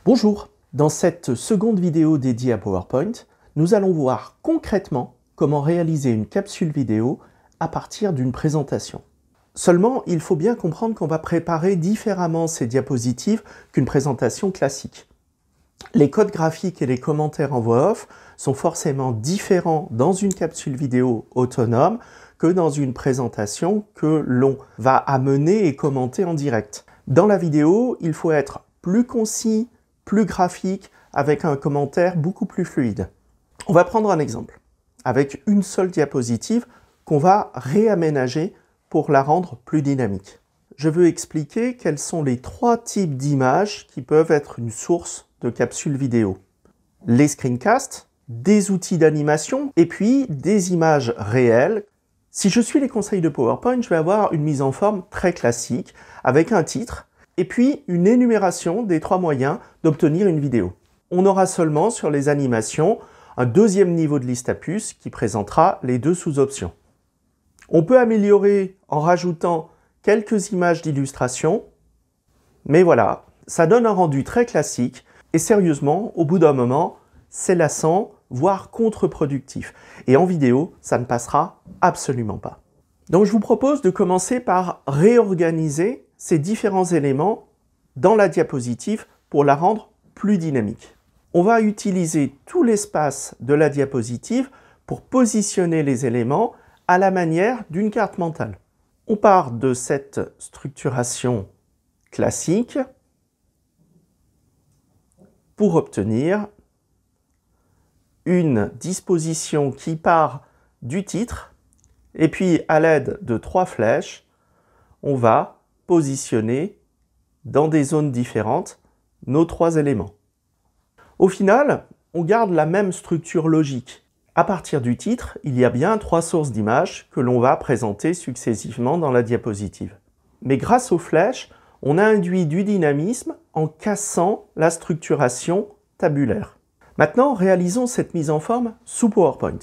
Bonjour, dans cette seconde vidéo dédiée à PowerPoint, nous allons voir concrètement comment réaliser une capsule vidéo à partir d'une présentation. Seulement, il faut bien comprendre qu'on va préparer différemment ces diapositives qu'une présentation classique. Les codes graphiques et les commentaires en voix off sont forcément différents dans une capsule vidéo autonome que dans une présentation que l'on va amener et commenter en direct. Dans la vidéo, il faut être plus concis, plus graphique, avec un commentaire beaucoup plus fluide. On va prendre un exemple, avec une seule diapositive qu'on va réaménager pour la rendre plus dynamique. Je veux expliquer quels sont les trois types d'images qui peuvent être une source de capsule vidéo. Les screencasts, des outils d'animation et puis des images réelles. Si je suis les conseils de PowerPoint, je vais avoir une mise en forme très classique avec un titre et puis une énumération des trois moyens d'obtenir une vidéo. On aura seulement sur les animations un deuxième niveau de liste à puces qui présentera les deux sous-options. On peut améliorer en rajoutant quelques images d'illustration, mais voilà, ça donne un rendu très classique et sérieusement, au bout d'un moment, c'est lassant, voire contre-productif. Et en vidéo, ça ne passera absolument pas. Donc je vous propose de commencer par réorganiser ces différents éléments dans la diapositive pour la rendre plus dynamique. On va utiliser tout l'espace de la diapositive pour positionner les éléments à la manière d'une carte mentale. On part de cette structuration classique pour obtenir une disposition qui part du titre et puis à l'aide de trois flèches, on va positionner dans des zones différentes nos trois éléments. Au final, on garde la même structure logique. À partir du titre, il y a bien trois sources d'images que l'on va présenter successivement dans la diapositive. Mais grâce aux flèches, on a induit du dynamisme en cassant la structuration tabulaire. Maintenant, réalisons cette mise en forme sous PowerPoint.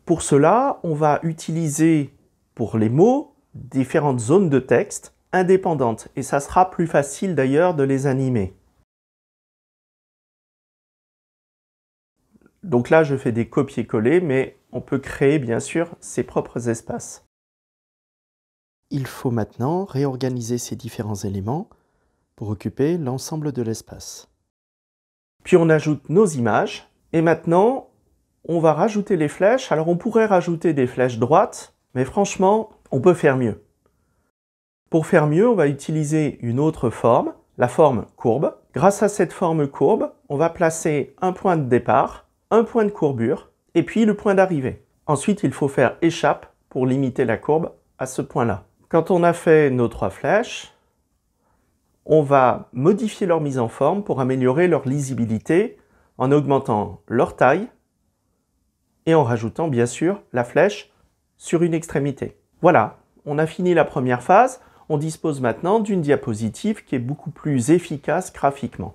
Pour cela, on va utiliser pour les mots différentes zones de texte indépendantes et ça sera plus facile d'ailleurs de les animer. Donc là, je fais des copier-coller, mais on peut créer bien sûr ses propres espaces. Il faut maintenant réorganiser ces différents éléments pour occuper l'ensemble de l'espace. Puis on ajoute nos images et maintenant, on va rajouter les flèches. Alors on pourrait rajouter des flèches droites, mais franchement, on peut faire mieux. Pour faire mieux, on va utiliser une autre forme, la forme courbe. Grâce à cette forme courbe, on va placer un point de départ, un point de courbure, et puis le point d'arrivée. Ensuite, il faut faire échappe pour limiter la courbe à ce point-là. Quand on a fait nos trois flèches, on va modifier leur mise en forme pour améliorer leur lisibilité en augmentant leur taille et en rajoutant bien sûr la flèche sur une extrémité. Voilà, on a fini la première phase. On dispose maintenant d'une diapositive qui est beaucoup plus efficace graphiquement.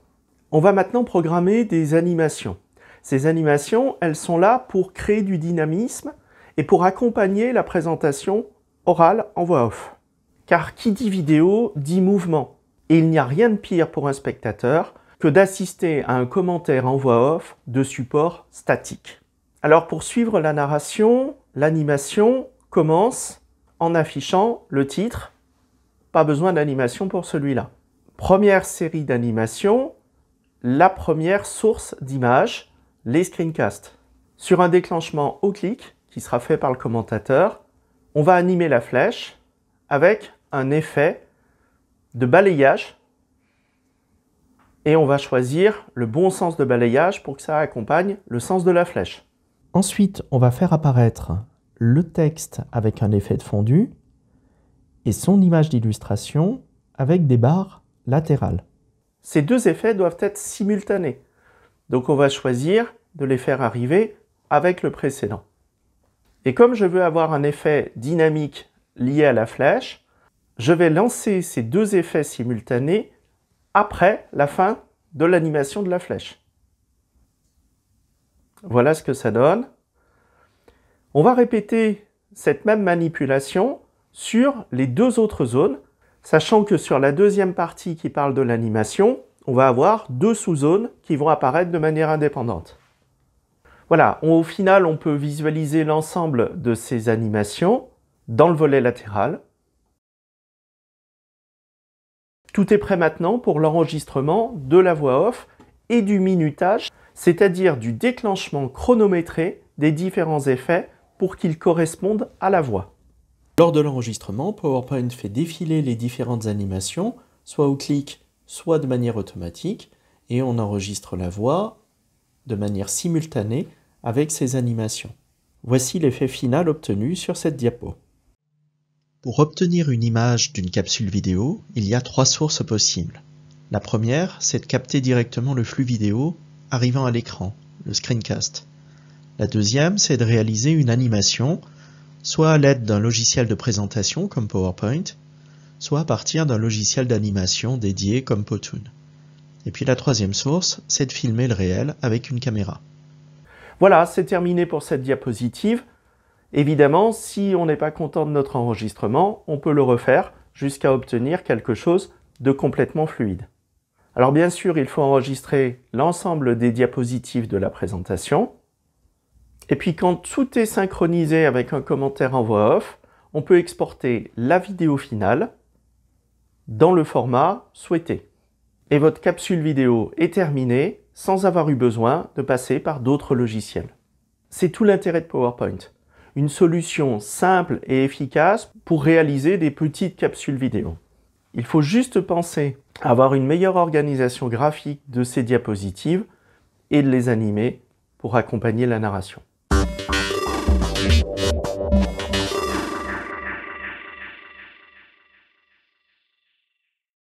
On va maintenant programmer des animations. Ces animations, elles sont là pour créer du dynamisme et pour accompagner la présentation orale en voix off. Car qui dit vidéo dit mouvement. Et il n'y a rien de pire pour un spectateur que d'assister à un commentaire en voix off de support statique. Alors pour suivre la narration, l'animation commence en affichant le titre. Pas besoin d'animation pour celui-là. Première série d'animations, la première source d'image, les screencasts. Sur un déclenchement au clic, qui sera fait par le commentateur, on va animer la flèche avec un effet de balayage et on va choisir le bon sens de balayage pour que ça accompagne le sens de la flèche. Ensuite, on va faire apparaître le texte avec un effet de fondu et son image d'illustration avec des barres latérales. Ces deux effets doivent être simultanés. Donc on va choisir de les faire arriver avec le précédent. Et comme je veux avoir un effet dynamique lié à la flèche, je vais lancer ces deux effets simultanés après la fin de l'animation de la flèche. Voilà ce que ça donne. On va répéter cette même manipulation sur les deux autres zones, sachant que sur la deuxième partie qui parle de l'animation, on va avoir deux sous-zones qui vont apparaître de manière indépendante. Voilà, au final, on peut visualiser l'ensemble de ces animations dans le volet latéral. Tout est prêt maintenant pour l'enregistrement de la voix off et du minutage, c'est-à-dire du déclenchement chronométré des différents effets pour qu'ils correspondent à la voix. Lors de l'enregistrement, PowerPoint fait défiler les différentes animations, soit au clic, soit de manière automatique, et on enregistre la voix de manière simultanée avec ces animations. Voici l'effet final obtenu sur cette diapo. Pour obtenir une image d'une capsule vidéo, il y a trois sources possibles. La première, c'est de capter directement le flux vidéo arrivant à l'écran, le screencast. La deuxième, c'est de réaliser une animation, soit à l'aide d'un logiciel de présentation comme PowerPoint, soit à partir d'un logiciel d'animation dédié comme Powtoon. Et puis la troisième source, c'est de filmer le réel avec une caméra. Voilà, c'est terminé pour cette diapositive. Évidemment, si on n'est pas content de notre enregistrement, on peut le refaire jusqu'à obtenir quelque chose de complètement fluide. Alors bien sûr, il faut enregistrer l'ensemble des diapositives de la présentation. Et puis quand tout est synchronisé avec un commentaire en voix off, on peut exporter la vidéo finale dans le format souhaité. Et votre capsule vidéo est terminée sans avoir eu besoin de passer par d'autres logiciels. C'est tout l'intérêt de PowerPoint. Une solution simple et efficace pour réaliser des petites capsules vidéo. Il faut juste penser à avoir une meilleure organisation graphique de ces diapositives et de les animer pour accompagner la narration.